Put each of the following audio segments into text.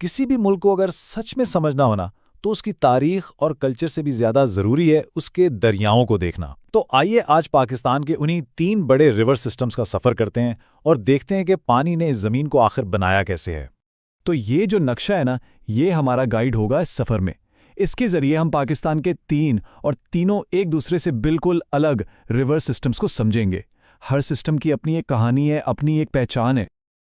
کسی بھی ملک کو اگر سچ میں سمجھنا ہونا تو اس کی تاریخ اور کلچر سے بھی زیادہ ضروری ہے اس کے دریاؤں کو دیکھنا۔ تو آئیے آج پاکستان کے انہی 3 بڑے ریور سسٹمز کا سفر کرتے ہیں اور دیکھتے ہیں کہ پانی نے اس زمین کو آخر بنایا کیسے ہے۔ تو یہ جو نقشہ ہے نا، یہ ہمارا گائیڈ ہوگا اس سفر میں۔ اس کے ذریعے ہم پاکستان کے 3 اور تینوں ایک دوسرے سے بالکل الگ ریور سسٹمز کو سمجھیں گے۔ ہر سسٹم کی اپنی ایک کہانی ہے، اپنی ایک پہچان ہے۔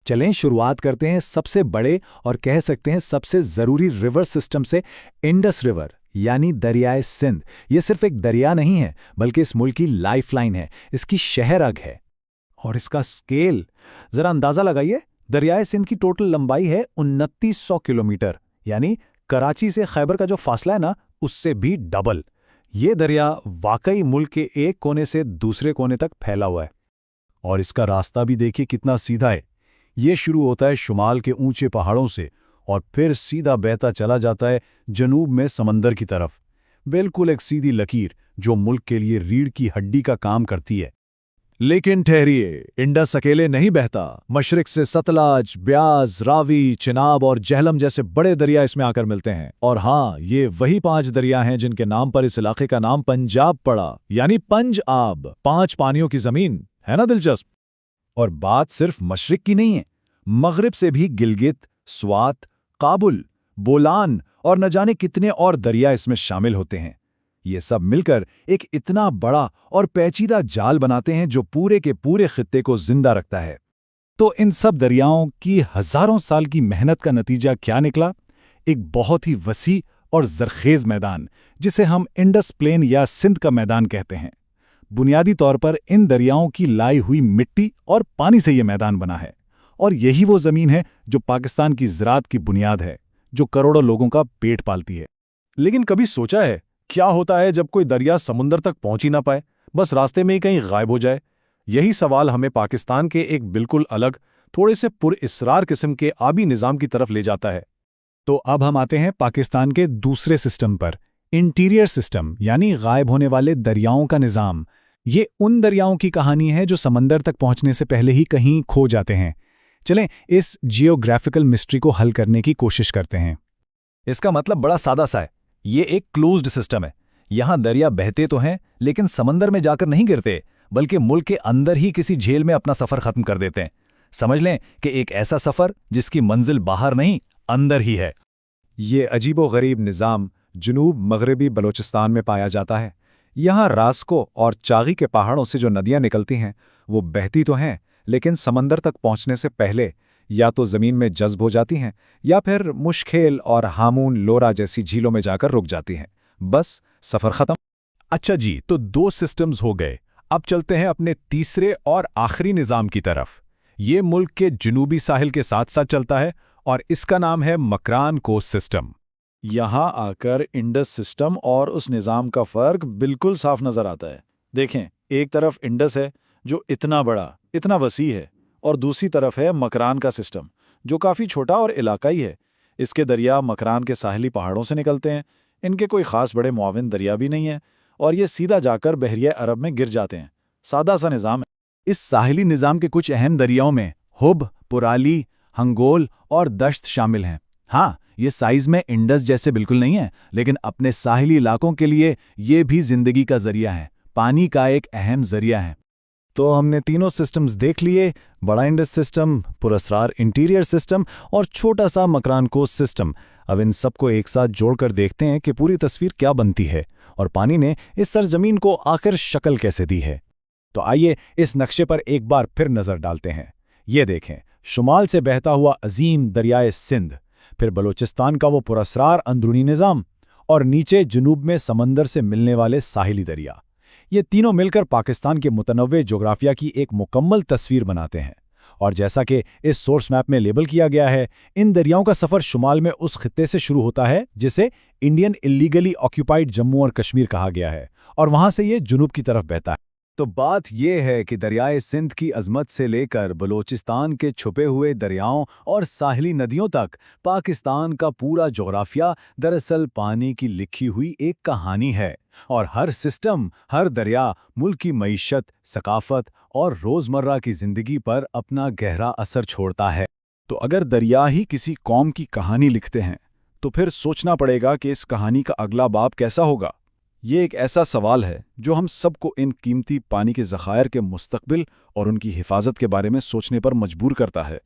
چلیں شروعات کرتے ہیں سب سے بڑے اور کہہ سکتے ہیں سب سے ضروری ریور سسٹم سے، انڈس ریور یعنی دریائے سندھ۔ یہ صرف ایک دریا نہیں ہے بلکہ اس ملک کی لائف لائن ہے، اس کی شہ رگ ہے۔ اور اس کا سکیل ذرا اندازہ لگائیے، دریائے سندھ کی ٹوٹل لمبائی ہے 2900 کلومیٹر، یعنی کراچی سے خیبر کا جو فاصلہ ہے نا، اس سے بھی ڈبل۔ یہ دریا واقعی ملک کے ایک کونے سے دوسرے کونے تک پھیلا ہوا ہے۔ اور اس کا راستہ بھی دیکھیے کتنا سیدھا ہے۔ یہ شروع ہوتا ہے شمال کے اونچے پہاڑوں سے اور پھر سیدھا بہتا چلا جاتا ہے جنوب میں سمندر کی طرف، بالکل ایک سیدھی لکیر جو ملک کے لیے ریڑھ کی ہڈی کا کام کرتی ہے۔ لیکن ٹھہریے، انڈس اکیلے نہیں بہتا۔ مشرق سے ستلج، بیاس، راوی، چناب اور جہلم جیسے بڑے دریا اس میں آ کر ملتے ہیں۔ اور ہاں، یہ وہی 5 دریا ہیں جن کے نام پر اس علاقے کا نام پنجاب پڑا، یعنی پنج آب، 5 پانیوں کی زمین ہے نا دلچسپ۔ اور بات صرف مشرق کی نہیں ہے، مغرب سے بھی گلگت، سوات، کابل، بولان اور نہ جانے کتنے اور دریا اس میں شامل ہوتے ہیں۔ یہ سب مل کر ایک اتنا بڑا اور پیچیدہ جال بناتے ہیں جو پورے کے پورے خطے کو زندہ رکھتا ہے۔ تو ان سب دریاؤں کی ہزاروں سال کی محنت کا نتیجہ کیا نکلا؟ ایک بہت ہی وسیع اور زرخیز میدان، جسے ہم انڈس پلین یا سندھ کا میدان کہتے ہیں۔ بنیادی طور پر ان دریاؤں کی لائی ہوئی مٹی اور پانی سے یہ میدان بنا ہے، اور یہی وہ زمین ہے جو پاکستان کی زراعت کی بنیاد ہے، جو کروڑوں لوگوں کا پیٹ پالتی ہے۔ لیکن کبھی سوچا ہے کیا ہوتا ہے جب کوئی دریا سمندر تک پہنچ ہی نہ پائے، بس راستے میں ہی کہیں غائب ہو جائے؟ یہی سوال ہمیں پاکستان کے ایک بالکل الگ، تھوڑے سے پر اسرار قسم کے آبی نظام کی طرف لے جاتا ہے۔ تو اب ہم آتے ہیں پاکستان کے دوسرے سسٹم پر، انٹیریئر سسٹم یعنی غائب ہونے والے دریاؤں کا نظام۔ یہ ان دریاؤں کی کہانی ہے جو سمندر تک پہنچنے سے پہلے ہی کہیں کھو جاتے ہیں۔ چلیں اس جیوگرافیکل مسٹری کو حل کرنے کی کوشش کرتے ہیں۔ اس کا مطلب بڑا سادہ سا ہے، یہ ایک کلوزڈ سسٹم ہے۔ یہاں دریا بہتے تو ہیں لیکن سمندر میں جا کر نہیں گرتے، بلکہ ملک کے اندر ہی کسی جھیل میں اپنا سفر ختم کر دیتے ہیں۔ سمجھ لیں کہ ایک ایسا سفر جس کی منزل باہر نہیں، اندر ہی ہے۔ یہ عجیب و غریب نظام جنوب مغربی بلوچستان میں پایا جاتا ہے۔ یہاں راسکو اور چاغی کے پہاڑوں سے جو ندیاں نکلتی ہیں وہ بہتی تو ہیں لیکن سمندر تک پہنچنے سے پہلے یا تو زمین میں جذب ہو جاتی ہیں یا پھر مشکھیل اور ہامون لورا جیسی جھیلوں میں جا کر رک جاتی ہیں۔ بس سفر ختم۔ اچھا جی، تو 2 سسٹمز ہو گئے۔ اب چلتے ہیں اپنے تیسرے اور آخری نظام کی طرف۔ یہ ملک کے جنوبی ساحل کے ساتھ ساتھ چلتا ہے اور اس کا نام ہے مکران کوسٹ سسٹم۔ یہاں آ کر انڈس سسٹم اور اس نظام کا فرق بالکل صاف نظر آتا ہے۔ دیکھیں، ایک طرف انڈس ہے جو اتنا بڑا، اتنا وسیع ہے، اور دوسری طرف ہے مکران کا سسٹم جو کافی چھوٹا اور علاقائی ہے۔ اس کے دریا مکران کے ساحلی پہاڑوں سے نکلتے ہیں، ان کے کوئی خاص بڑے معاون دریا بھی نہیں ہیں، اور یہ سیدھا جا کر بحریہ عرب میں گر جاتے ہیں۔ سادہ سا نظام ہے۔ اس ساحلی نظام کے کچھ اہم دریاؤں میں حب، پرالی، ہنگول اور دشت شامل ہیں۔ ہاں، یہ سائز میں انڈس جیسے بالکل نہیں ہے، لیکن اپنے ساحلی علاقوں کے لیے یہ بھی زندگی کا ذریعہ ہے، پانی کا ایک اہم ذریعہ ہے۔ تو ہم نے تینوں سسٹمز دیکھ لیے، بڑا انڈس سسٹم، پراسرار انٹیریئر سسٹم اور چھوٹا سا مکران کوسٹ سسٹم۔ اب ان سب کو ایک ساتھ جوڑ کر دیکھتے ہیں کہ پوری تصویر کیا بنتی ہے اور پانی نے اس سرزمین کو آخر شکل کیسے دی ہے۔ تو آئیے اس نقشے پر ایک بار پھر نظر ڈالتے ہیں۔ یہ دیکھیں، شمال سے بہتا ہوا عظیم دریائے سندھ، پھر بلوچستان کا وہ پراسرار اندرونی نظام، اور نیچے جنوب میں سمندر سے ملنے والے ساحلی دریا۔ یہ تینوں مل کر پاکستان کے متنوع جغرافیہ کی ایک مکمل تصویر بناتے ہیں۔ اور جیسا کہ اس سورس میپ میں لیبل کیا گیا ہے، ان دریاؤں کا سفر شمال میں اس خطے سے شروع ہوتا ہے جسے انڈین اللیگلی آکیوپائڈ جموں اور کشمیر کہا گیا ہے، اور وہاں سے یہ جنوب کی طرف بہتا ہے۔ تو بات یہ ہے کہ دریائے سندھ کی عظمت سے لے کر بلوچستان کے چھپے ہوئے دریاؤں اور ساحلی ندیوں تک پاکستان کا پورا جغرافیہ دراصل پانی کی لکھی ہوئی ایک کہانی ہے، اور ہر سسٹم، ہر دریا ملک کی معیشت، ثقافت اور روزمرہ کی زندگی پر اپنا گہرا اثر چھوڑتا ہے۔ تو اگر دریا ہی کسی قوم کی کہانی لکھتے ہیں تو پھر سوچنا پڑے گا کہ اس کہانی کا اگلا باب کیسا ہوگا۔ یہ ایک ایسا سوال ہے جو ہم سب کو ان قیمتی پانی کے ذخائر کے مستقبل اور ان کی حفاظت کے بارے میں سوچنے پر مجبور کرتا ہے۔